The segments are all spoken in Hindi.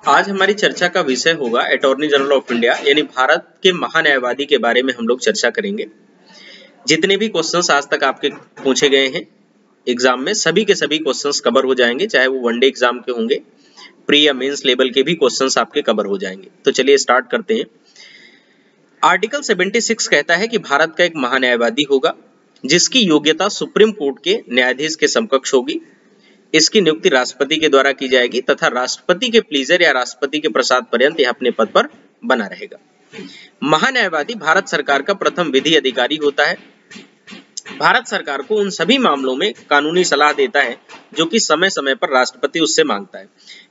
आज हमारी चर्चा का विषय होगा अटॉर्नी जनरल ऑफ इंडिया यानी भारत के महान्यायवादी के बारे में हम लोग चर्चा करेंगे। जितने भी क्वेश्चंस आज तक आपके पूछे गए हैं एग्जाम में, सभी के सभी क्वेश्चंस कवर हो जाएंगे, चाहे वो वनडे एग्जाम के होंगे, प्री या मेंस लेवल के भी क्वेश्चंस आपके कवर हो जाएंगे। तो चलिए स्टार्ट करते हैं। आर्टिकल 76 कहता है कि भारत का एक महान्यायवादी होगा जिसकी योग्यता सुप्रीम कोर्ट के न्यायाधीश के समकक्ष होगी। इसकी नियुक्ति राष्ट्रपति के द्वारा की जाएगी तथा राष्ट्रपति के प्लीजर या राष्ट्रपति के प्रसाद पर्यंत यह अपने पद पर बना रहेगा। महान्यायवादी भारत सरकार का प्रथम विधि अधिकारी होता है। भारत सरकार को उन सभी मामलों में कानूनी सलाह देता है जो कि समय समय पर राष्ट्रपति उससे मांगता है।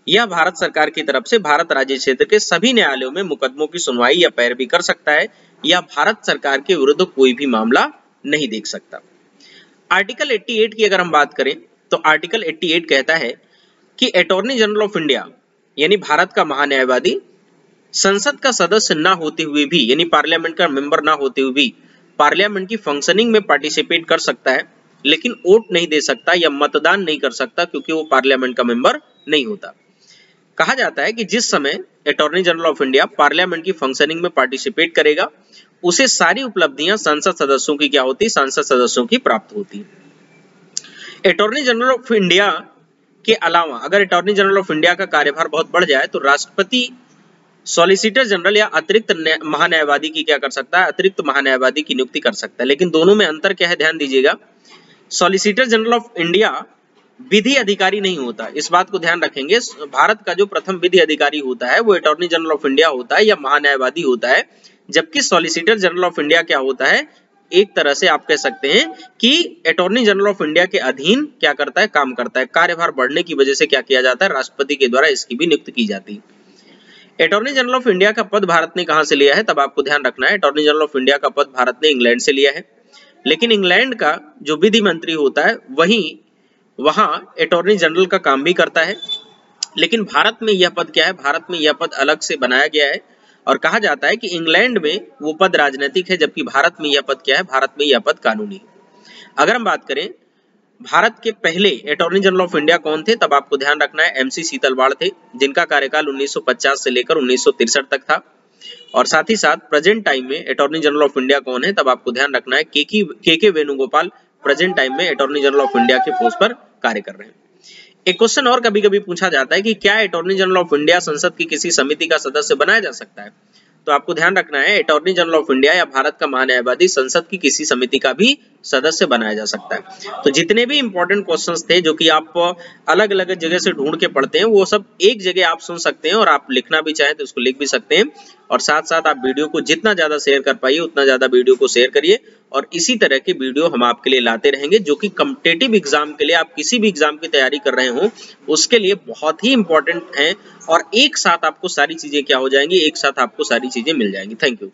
यह भारत सरकार की तरफ से भारत राज्य क्षेत्र के सभी न्यायालयों में मुकदमों की सुनवाई या पैरवी कर सकता है या भारत सरकार के विरुद्ध कोई भी मामला नहीं देख सकता। आर्टिकल 88 की अगर हम बात करें तो आर्टिकल 88 कहता है कि अटॉर्नी जनरल ऑफ इंडिया यानी भारत का महान्यायवादी संसद का सदस्य ना होते हुए भी यानी पार्लियामेंट का मेंबर ना होते हुए भी पार्लियामेंट की फंक्शनिंग में पार्टिसिपेट कर सकता है, लेकिन वोट नहीं दे सकता या मतदान नहीं कर सकता क्योंकि वो पार्लियामेंट का मेंबर नहीं होता। कहा जाता है कि जिस समय attorney general of India parliament की फंक्शनिंग में पार्टिसिपेट करेगा उसे सारी उपलब्धियां संसद सदस्यों की क्या होती, सांसद सदस्यों की प्राप्त होती। अटॉर्नी जनरल ऑफ इंडिया के अलावा अगर अटॉर्नी जनरल ऑफ इंडिया का कार्यभार बहुत बढ़ जाए तो राष्ट्रपति सॉलिसिटर जनरल या अतिरिक्त महान्यायवादी की क्या कर सकता है, अतिरिक्त महान्यायवादी की नियुक्ति कर सकता है। लेकिन दोनों में अंतर क्या है, ध्यान दीजिएगा। सॉलिसिटर जनरल ऑफ इंडिया विधि अधिकारी नहीं होता, इस बात को ध्यान रखेंगे। भारत का जो प्रथम विधि अधिकारी होता है वो अटॉर्नी जनरल ऑफ इंडिया होता है या महान्यायवादी होता है, जबकि सॉलिसिटर जनरल ऑफ इंडिया क्या होता है, एक तरह से आप कह सकते हैं कि अटॉर्नी जनरल ऑफ इंडिया के अधीन क्या करता है, काम करता है। कार्यभार बढ़ने की वजह से क्या किया जाता है, राष्ट्रपति के द्वारा इसकी भी नियुक्ति की जाती है। अटॉर्नी जनरल ऑफ इंडिया का पद भारत ने कहां से लिया है, तब आपको ध्यान रखना है। अटॉर्नी जनरल ऑफ इंडिया का पद भारत ने इंग्लैंड से लिया है, लेकिन इंग्लैंड का जो विधि मंत्री होता है वही वहां अटॉर्नी जनरल का काम भी करता है। लेकिन भारत में यह पद क्या है, भारत में यह पद अलग से बनाया गया है और कहा जाता है कि इंग्लैंड में वो पद राजनीतिक है, जबकि भारत में यह पद क्या है, भारत में यह पद कानूनी है। अगर हम बात करें भारत के पहले अटॉर्नी जनरल ऑफ इंडिया कौन थे, तब आपको ध्यान रखना है MC सीतलवाड़ थे, जिनका कार्यकाल 1950 से लेकर 1963 तक था। और साथ ही साथ प्रेजेंट टाइम में अटॉर्नी जनरल ऑफ इंडिया कौन है, तब आपको ध्यान रखना है के वेणुगोपाल प्रेजेंट टाइम में अटॉर्नी जनरल ऑफ इंडिया के पोस्ट पर कार्य कर रहे हैं। एक क्वेश्चन और कभी कभी पूछा जाता है कि क्या अटॉर्नी जनरल ऑफ इंडिया संसद की किसी समिति का सदस्य बनाया जा सकता है, तो आपको ध्यान रखना है अटॉर्नी जनरल ऑफ इंडिया या भारत का महान्यायवादी संसद की किसी समिति का भी सदस्य बनाया जा सकता है। तो जितने भी इंपॉर्टेंट क्वेश्चंस थे जो कि आप अलग अलग जगह से ढूंढ के पढ़ते हैं वो सब एक जगह आप सुन सकते हैं और आप लिखना भी चाहें तो उसको लिख भी सकते हैं। और साथ साथ आप वीडियो को जितना ज्यादा शेयर कर पाइए उतना ज्यादा वीडियो को शेयर करिए और इसी तरह के वीडियो हम आपके लिए लाते रहेंगे जो कि कॉम्पिटिटिव एग्जाम के लिए, आप किसी भी एग्जाम की तैयारी कर रहे हो उसके लिए बहुत ही इंपॉर्टेंट है और एक साथ आपको सारी चीजें क्या हो जाएंगी, एक साथ आपको सारी चीजें मिल जाएंगी। Thank you.